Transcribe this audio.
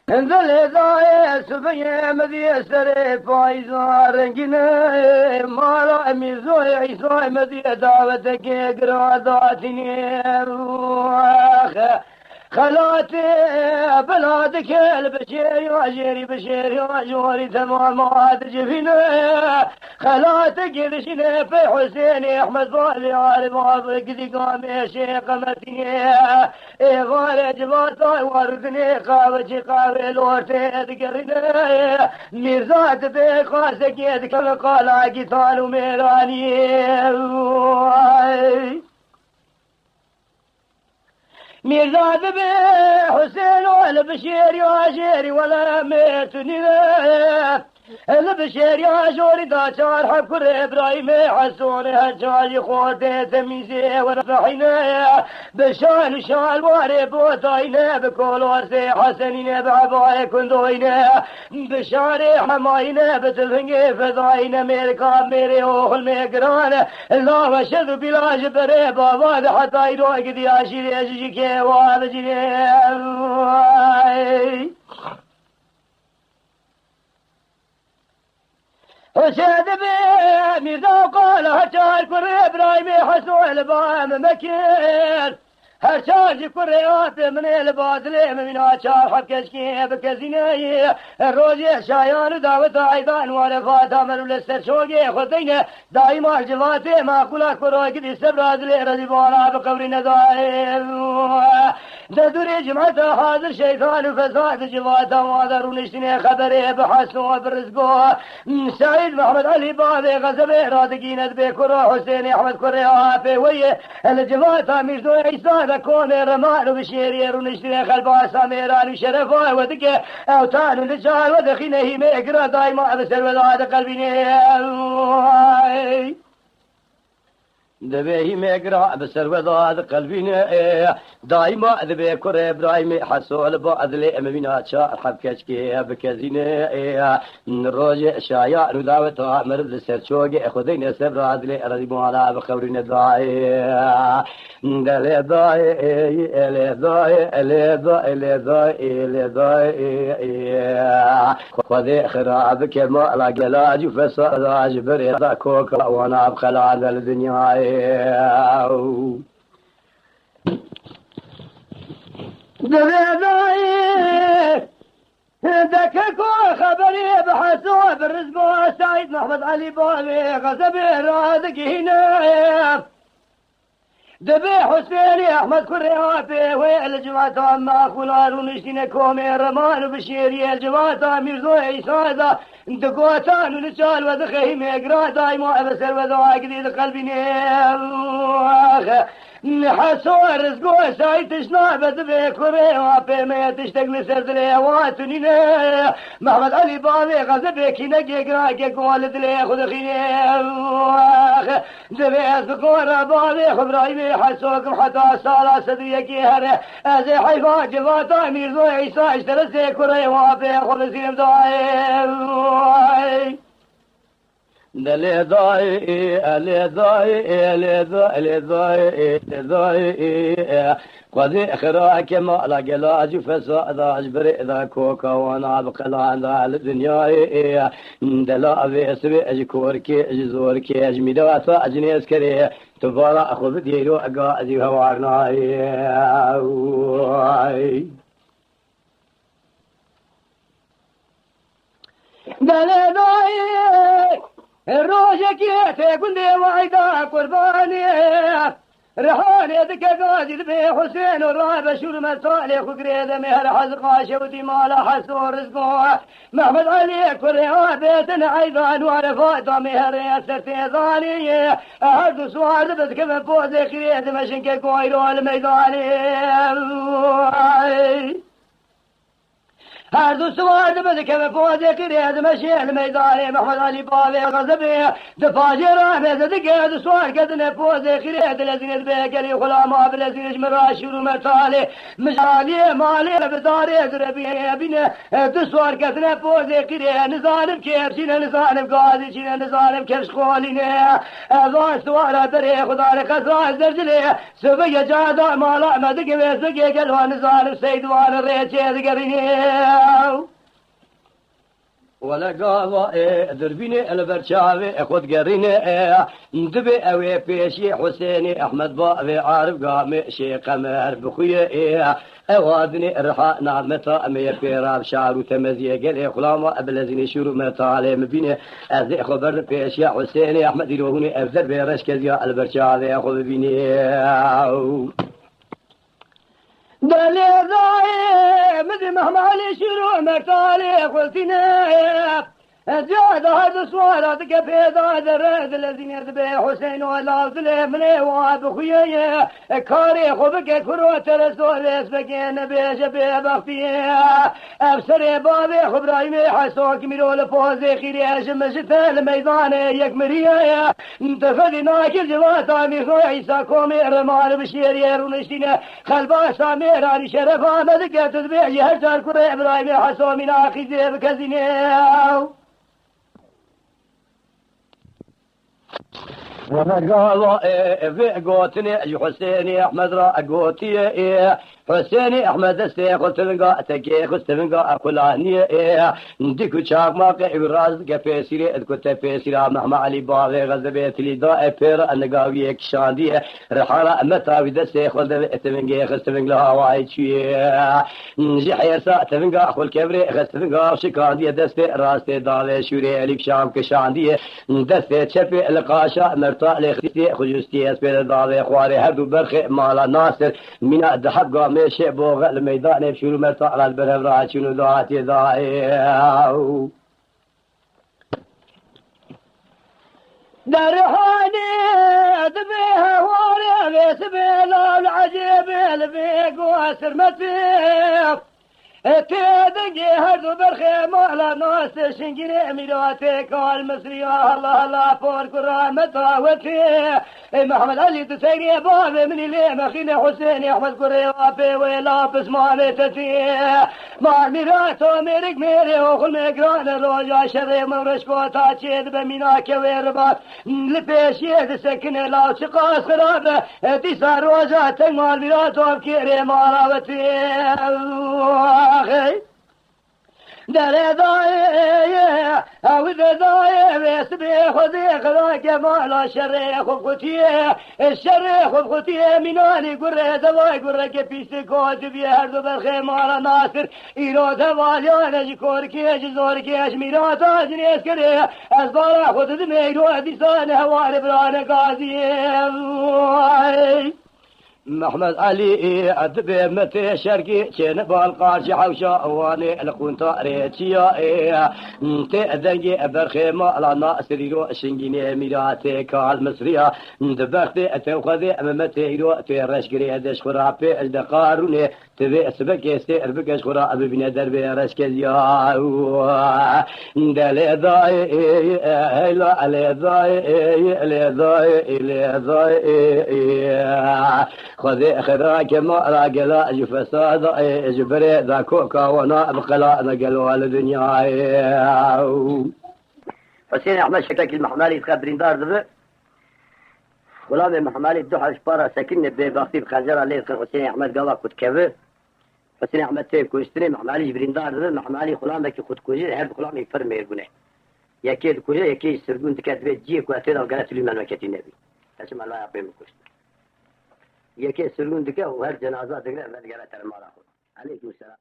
انزل داي سبيه مدي سري فايزا رنگine مالا ميزوي عيسى مدي دعوتك قراداتني خلاتي بلادك البشير واجري بشير واجوري تمامات جفينه خلاتك الشنه في حسين احمد بالي عارف عارف كذي قام يا شيخ متي غار جبات وردني قاوجي قاوي لورتي ذكرنا ميرزات بخاسك يذكر قال قتال ميراني ميرزاد بحسين والبشير يا جيري ولا ميتني البشير يا جوري دا شار حكر ابراهيم حسون هجاج خوتي تميزي ورفحنا بشان شال واري بوتاينا بكل ورسي حسنين بعباي كندوينا بشاري حماينا بتلفنجي فضاينا ميركا ميري اوخل ميقران الله وشذ بلا جبري بابا حتى يروح دي عشيري اجيكي وابجيني وشاد بي ميرزا قال هجار كري ابراهيم حسون البام مكير هرشاج كريات من البادل من اشار حكشكي بكزيني الروجي شايان دعوت عيدان ورفات عمل للسرشوقي خدينا دائما جواتي ما كلا كروك دي سبرازل رزبانا بقورنا دائم دوري جمعة حاضر شيطان فساد جواتا وادر ونشتني خبري بحسن وبرزقو سعيد محمد علي بابي غزبي رادقين بكرو حسين احمد كريافي وي الجواتا ميردو عيسى كون رمال وبشيري ونشتري خلبا ساميران وشرفا ودك اوتان ونجار ودخينه ميقرا دايما بسر وداد قلبي دبي مقرا بسر وضاد قلبنا دايما ذبي كر ابراهيم حسول بعد لي امينا شاء حبكشكي بكزينه نروج شايع رداوت امر بسر شوقي خذينا سبر عدلي رضي على بخورنا داي دل داي ال داي ال داي ال داي ال داي خذي خرابك ما لا جلاج فساد اجبر كوكا وانا بخلا على الدنيا دككو خبري بحسوا بالرزق سعيد محمد علي بابي غزبي رادك هنا دبي حسيني احمد كريافي والجماعة ما خلال ونشتنا كومي رمان بشيري الجماعة ميرزو عيسى دقوتان ونشال ودخي ميقرا دايما بسر وذواق دي قلبي حسوا رزقو سايت شنابة دبي كريافي ما تشتق لسرد ليواتنين محمد علي بابي غزبي كي نقي قرا كي قوالد لي خذ خيني دبي اسبقوا بابي خبرايمي حسوكم حتى صار صدريك هره ازي حيفا جواتا ميرزو عيسى اشترسي كري وافي خلصين بداي دلي داي الي داي الي داي الي داي قد اخراك ما لا جلاج فساد اجبر اذا كوكا وانا بقلان على الدنيا دلا ابي اسبي اجكوركي اجزوركي اجميدات اجنيس كري تبارا اخذ ديرو اقاعدي هوارنا دلا داي الروجك يتقول لي وعيدا قرباني رحاني ذك قاعد بي حسين الراب شور مصالح وقريده مهر حزقا شوتي مال حسور رزقه محمد علي كريها بيتنا ايضا ورفات مهر ياسر تيزاني اهد سوار بس كم فوز خريد مشنك كويرو الميداني هردو سواد بذكر فوزي كريد مشي الميداني محمد علي بابي غزبي دفاجر بذكر هردو سواد قدنا فوزي كريد لزين بيكري خلاما بلزين جمراشي ومتالي مجالي مالي بداري دربي بنا دسوار قدنا فوزي كريد نزانب كيف شنا نزانب قاضي شنا نزانب كيف شخولينا اذان سوار دري خدار قصار زرجلي سبي جادا مالا مدق بيسقي قلوا نزانب سيد وانا ريتشي ذكريني ولا قاضى دربيني البرشاوي خد قريني ندبي اوي بيشي حسيني احمد بابي عارف قامي شي قمر بخويا اوادني رحا نعمتا امي بيراب شعر وتمزيه قال خلاما ابلزني شروع متا علي مبيني ازي خبر بيشي حسيني احمد يروهني افزر بيرشكزيا البرشاوي خد بيني دلي ضايع مدي مهما علي شروع مرتالي قلتنا زياد هذا صورتك في ذا الرد الذين يرتبي حسين ولا ظلمني واب خويا كاري خبك كروت رسول اسبقين بيش بختي ابصر بابي خبرايمي حسوك ميرول فوزي خيري مشت الميدان يكمريا انتفدي ناكل جوات عمي عيسى كومي رمال بشير يرونشتنا خلبا سامير علي شرف آمد تتبيع يهجر كري ابراهيمي حسو من اخي زيب كزيني وانا قال في قوتني حسيني احمد را قوتي حسيني احمد السيخ وتلقى تكيخ وتلقى كلاني نديك شاق ما راز كفيسيري كنت فيسيرا مهما علي باغي غزبيت لي ضاء بير انقاوي كشاندي رحاله متى ود السيخ وتلقى خستلقى واي شي نجي حيسا تلقى اخو الكبري خستلقى شكاندي دستي راستي دالي شوري لك شام كشاندي دستي شفي القاشا مرتا لختي خجستي اسبل دالي خواري هدو برخي مالا ناصر من الذهب قام شيء بوغ الميدان بشورو مرتا على البرهب راح شنو ذاتي ذاي درحاني ذبيها واري بسبيل العجيب الفيق واسر متفيق تدقي هردو برخيم على ناس شنقري ميلاتك المصرية الله الله فور كرامة وتي محمد علي تسيري بابي من اللي مخيني حسيني احمد كري وابي ويلابس مالي تتي مع ميراتو ميرك ميري وخل ميقران الرجع شري مرشكو تاتشيد بميناك ويربات لبيشيد سكني لاو شقاس خرابة تسار روجا تنمال ميراتو بكيري ماراوتي أخي دار ضايع أو ضايع بيسبي خذي خلاك مالا شريخ وفتيه الشريخ وفتيه مناني قرة دواي قرة كبيس كوت بيهرد برخي مالا ناصر إيرو دواليانا جكور كيش زور كيش ميرات آجنيس كريه أزبارا خود دميرو ديسان هوار بران قاضي محمد علي أدبي متى شرقي كن بالقارش حوشا واني القنطة ريتيا تأذنجي برخي ما على ناصر يرو شنجيني ميراتي كالمصرية دبختي أتوخذي أمامتي يرو تيرشكري هدش خرابي الدقاروني تبي أسبك يستير بكش خراب ببني دربي رشكزيا دلي ضاي هلا علي ضاي لي ضاي لي ضاي خذي خراك ما راجلا جفساد جبري ذاكوكا وانا بقلا نقلوا الدنيا حسين احمد شكلك المحمالي تخبرين دار ذبه غلام المحمالي دوحة شبارة ساكن بباقي بخنجر عليه حسين احمد قال كنت كذا حسين احمد تيب كوستري محمالي جبرين دار ذبه محمالي غلامك كنت كوجي هل غلام يفرم يرغونه يكيد كوجي يكيد سرغون تكاتبه جيك واتيدا وقالت لي من مكتي النبي اسمع الله يعطيه كوستري يكي سرون دكه وهر جنازات دكه ما قالت المراه عليكم السلام